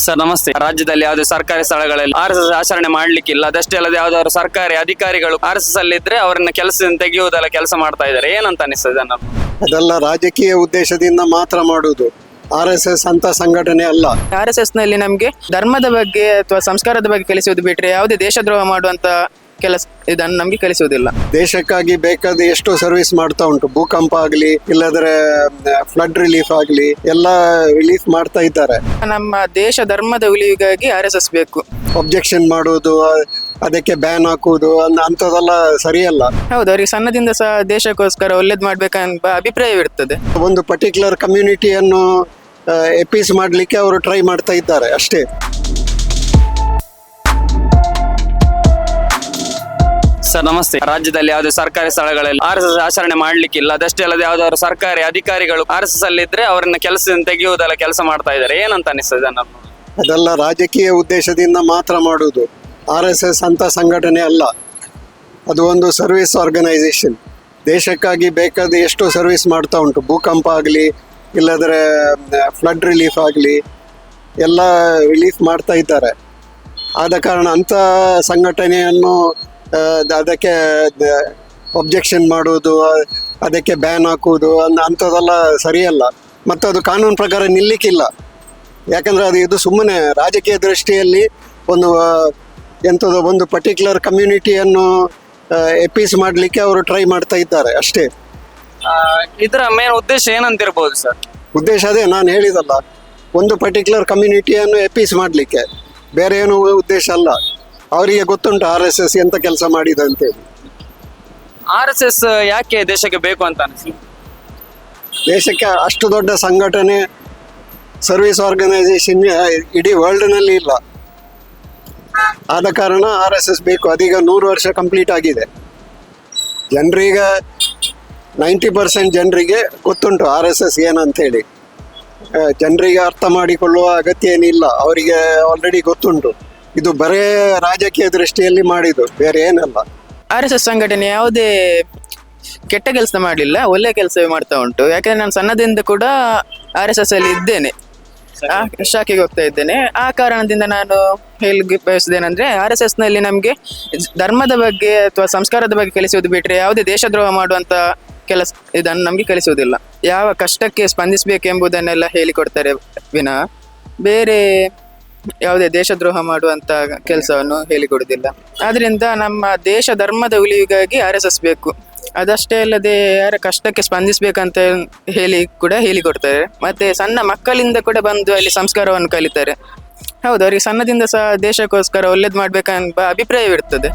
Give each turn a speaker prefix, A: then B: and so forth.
A: Sir ನಮಸ್ತೆ. ರಾಜ್ಯದಲ್ಲಿ ಯಾವುದೇ ಸರ್ಕಾರಿ ಸ್ಥಳಗಳಲ್ಲಿ RSS ಆಚರಣೆ ಮಾಡ್ಲಿಕ್ಕಿಲ್ಲ. ಅದಷ್ಟೇ ಅಲ್ಲದೆ ಯಾವ್ದಾದ್ರು ಸರ್ಕಾರಿ ಅಧಿಕಾರಿಗಳು RSS ಅಲ್ಲಿ ಇದ್ರೆ ಅವರನ್ನ ಕೆಲಸದಿಂದ ತೆಗೆಯುವುದೆಲ್ಲ ಕೆಲಸ ಮಾಡ್ತಾ ಇದ್ದಾರೆ. ಏನಂತ ಅನಿಸ್ತದೆ ನಾನು?
B: ಅದೆಲ್ಲ ರಾಜಕೀಯ ಉದ್ದೇಶದಿಂದ ಮಾತ್ರ ಮಾಡುವುದು. RSS ಅಂತ ಸಂಘಟನೆ ಅಲ್ಲ.
C: RSS ನಲ್ಲಿ ನಮ್ಗೆ ಧರ್ಮದ ಬಗ್ಗೆ ಅಥವಾ ಸಂಸ್ಕಾರದ ಬಗ್ಗೆ ಕಲಿಸುವುದು ಬಿಟ್ರೆ ಯಾವುದೇ ದೇಶದ್ರೋಹ ಮಾಡುವಂತ ಕೆಲಸ ಇದನ್ನು ನಮ್ಗೆ ಕಲಿಸುವುದಿಲ್ಲ.
B: ದೇಶಕ್ಕಾಗಿ ಬೇಕಾದ ಎಷ್ಟೋ ಸರ್ವಿಸ್ ಮಾಡ್ತಾ ಉಂಟು. ಭೂಕಂಪ ಆಗ್ಲಿ ಇಲ್ಲದ್ರೆ ಫ್ಲಡ್ ರಿಲೀಫ್ ಆಗ್ಲಿ ಎಲ್ಲ ರಿಲೀಫ್ ಮಾಡ್ತಾ ಇದ್ದಾರೆ.
C: ನಮ್ಮ ದೇಶ ಧರ್ಮದ ಉಳಿವಿಗಾಗಿ RSS ಬೇಕು.
B: ಒಬ್ಜೆಕ್ಷನ್ ಮಾಡುವುದು, ಅದಕ್ಕೆ ಬ್ಯಾನ್ ಹಾಕುವುದು ಅಂತದೆಲ್ಲ ಸರಿಯಲ್ಲ.
C: ಹೌದು, ಅವರಿಗೆ ಸಣ್ಣದಿಂದ ಸಹ ದೇಶಕ್ಕೋಸ್ಕರ ಒಳ್ಳೇದು ಮಾಡ್ಬೇಕಂಬ ಅಭಿಪ್ರಾಯವಿರ್ತದೆ.
B: ಒಂದು ಪರ್ಟಿಕ್ಯುಲರ್ ಕಮ್ಯುನಿಟಿಯನ್ನು ಎಪೀಸ್ ಮಾಡಲಿಕ್ಕೆ ಅವರು ಟ್ರೈ ಮಾಡ್ತಾ ಇದ್ದಾರೆ ಅಷ್ಟೇ.
A: ಸರ್ ನಮಸ್ತೆ. ರಾಜ್ಯದಲ್ಲಿ ಯಾವುದೇ ಸರ್ಕಾರಿ ಸ್ಥಳಗಳಲ್ಲಿ RSS ಆಚರಣೆ ಮಾಡ್ಲಿಕ್ಕಿಲ್ಲ. ಅದಷ್ಟೇ ಅಲ್ಲದೆ ಯಾವ್ದಾದ್ರು ಸರ್ಕಾರಿ ಅಧಿಕಾರಿಗಳು RSS ಅಲ್ಲಿ ಇದ್ರೆ ಅವರನ್ನ ಕೆಲಸದಿಂದ ತೆಗೆಯುವುದೆಲ್ಲ ಕೆಲಸ ಮಾಡ್ತಾ ಇದ್ದಾರೆ. ಏನಂತ ಅನಿಸ್ತದೆ ನಾನು?
B: ಅದೆಲ್ಲ ರಾಜಕೀಯ ಉದ್ದೇಶದಿಂದ ಮಾತ್ರ ಮಾಡುವುದು. RSS ಅಂತ ಸಂಘಟನೆ ಅಲ್ಲ. ಅದು ಒಂದು ಸರ್ವಿಸ್ ಆರ್ಗನೈಸೇಷನ್. ದೇಶಕ್ಕಾಗಿ ಬೇಕಾದ ಎಷ್ಟೋ ಸರ್ವಿಸ್ ಮಾಡ್ತಾ ಉಂಟು. ಭೂಕಂಪ ಆಗಲಿ ಇಲ್ಲದ್ರೆ ಫ್ಲಡ್ ರಿಲೀಫ್ ಆಗಲಿ ಎಲ್ಲ ರಿಲೀಫ್ ಮಾಡ್ತಾ ಇದ್ದಾರೆ. ಆದ ಕಾರಣ ಅಂಥ ಸಂಘಟನೆಯನ್ನು ಅದಕ್ಕೆ ಒಬ್ಜೆಕ್ಷನ್ ಮಾಡುವುದು, ಅದಕ್ಕೆ ಬ್ಯಾನ್ ಹಾಕುವುದು ಅಂಥದ್ದೆಲ್ಲ ಸರಿಯಲ್ಲ. ಮತ್ತು ಅದು ಕಾನೂನು ಪ್ರಕಾರ ನಿಲ್ಲಿಕ್ಕಿಲ್ಲ. ಯಾಕಂದರೆ ಇದು ಸುಮ್ಮನೆ ರಾಜಕೀಯ ದೃಷ್ಟಿಯಲ್ಲಿ ಒಂದು ಪರ್ಟಿಕ್ಯುಲರ್ ಕಮ್ಯುನಿಟಿಯನ್ನು ಎಪೀಸ್ ಮಾಡಲಿಕ್ಕೆ ಅವರು ಟ್ರೈ ಮಾಡ್ತಾ ಇದ್ದಾರೆ ಅಷ್ಟೇ.
A: ಇದರ ಮೇನ್ ಉದ್ದೇಶ ಏನಂತಿರ್ಬೋದು ಸರ್?
B: ಉದ್ದೇಶ ಅದೇ ನಾನು ಹೇಳಿದಲ್ಲ, ಒಂದು ಪರ್ಟಿಕ್ಯುಲರ್ ಕಮ್ಯುನಿಟಿಯನ್ನು ಎಪೀಸ್ ಮಾಡಲಿಕ್ಕೆ, ಬೇರೆ ಏನು ಉದ್ದೇಶ ಅಲ್ಲ. ಅವರಿಗೆ ಗೊತ್ತುಂಟು RSS ಎಂತ ಕೆಲಸ ಮಾಡಿದೆ ಅಂತೇಳಿ.
A: RSS ಯಾಕೆ ದೇಶಕ್ಕೆ ಬೇಕು ಅಂತ ಅನಿಸ್ಲಿ?
B: ದೇಶಕ್ಕೆ ಅಷ್ಟು ದೊಡ್ಡ ಸಂಘಟನೆ, ಸರ್ವಿಸ್ ಆರ್ಗನೈಸೇಷನ್ ಇಡೀ ವರ್ಲ್ಡ್ನಲ್ಲಿ ಇಲ್ಲ. ಆದ ಕಾರಣ RSS ಬೇಕು. ಅದೀಗ 100 ವರ್ಷ ಕಂಪ್ಲೀಟ್ ಆಗಿದೆ. ಜನರಿಗೆ 90% ಜನರಿಗೆ ಗೊತ್ತುಂಟು RSS ಏನಂತೇಳಿ. ಜನರಿಗೆ ಅರ್ಥ ಮಾಡಿಕೊಳ್ಳುವ ಅಗತ್ಯ ಏನಿಲ್ಲ, ಅವರಿಗೆ ಆಲ್ರೆಡಿ ಗೊತ್ತುಂಟು. ಇದು ಬರೇ ರಾಜಕೀಯ ದೃಷ್ಟಿಯಲ್ಲಿ ಮಾಡಿದ್ದು, ಬೇರೆ ಏನಲ್ಲ.
C: RSS ಸಂಘಟನೆ ಯಾವುದೇ ಕೆಟ್ಟ ಕೆಲಸ ಮಾಡಲಿಲ್ಲ, ಒಳ್ಳೆ ಕೆಲಸವೇ ಮಾಡ್ತಾ ಉಂಟು. ಯಾಕಂದ್ರೆ ನಾನು ಸಣ್ಣದಿಂದ ಕೂಡ RSS ಅಲ್ಲಿ ಇದ್ದೇನೆ, ಶಾಖೆಗೆ ಹೋಗ್ತಾ ಇದ್ದೇನೆ. ಆ ಕಾರಣದಿಂದ ನಾನು ಹೇಳಿ ಬಯಸುದೇನೆಂದ್ರೆ, RSS ನಲ್ಲಿ ನಮ್ಗೆ ಧರ್ಮದ ಬಗ್ಗೆ ಅಥವಾ ಸಂಸ್ಕಾರದ ಬಗ್ಗೆ ಕಲಿಸುವುದು ಬಿಟ್ರೆ ಯಾವುದೇ ದೇಶದ್ರೋಹ ಮಾಡುವಂತ ಕೆಲಸ ಇದನ್ನು ನಮ್ಗೆ ಕಲಿಸುವುದಿಲ್ಲ. ಯಾವ ಕಷ್ಟಕ್ಕೆ ಸ್ಪಂದಿಸಬೇಕೆಂಬುದನ್ನೆಲ್ಲ ಹೇಳಿಕೊಡ್ತಾರೆ ವಿನಃ ಬೇರೆ ಯಾವುದೇ ದೇಶದ್ರೋಹ ಮಾಡುವಂತ ಕೆಲಸವನ್ನು ಹೇಳಿಕೊಡುವುದಿಲ್ಲ. ಆದ್ರಿಂದ ನಮ್ಮ ದೇಶ ಧರ್ಮದ ಉಳಿವಿಗಾಗಿ RSS ಬೇಕು. ಅದಷ್ಟೇ ಅಲ್ಲದೆ ಯಾರ ಕಷ್ಟಕ್ಕೆ ಸ್ಪಂದಿಸ್ಬೇಕಂತ ಹೇಳಿಕೊಡ್ತಾರೆ. ಮತ್ತೆ ಸಣ್ಣ ಮಕ್ಕಳಿಂದ ಕೂಡ ಬಂದು ಅಲ್ಲಿ ಸಂಸ್ಕಾರವನ್ನು ಕಲಿತಾರೆ. ಹೌದು, ಅವರಿಗೆ ಸಣ್ಣದಿಂದ ಸಹ ದೇಶಕ್ಕೋಸ್ಕರ ಒಳ್ಳೇದು ಮಾಡ್ಬೇಕಂಬ ಅಭಿಪ್ರಾಯವಿರ್ತದೆ.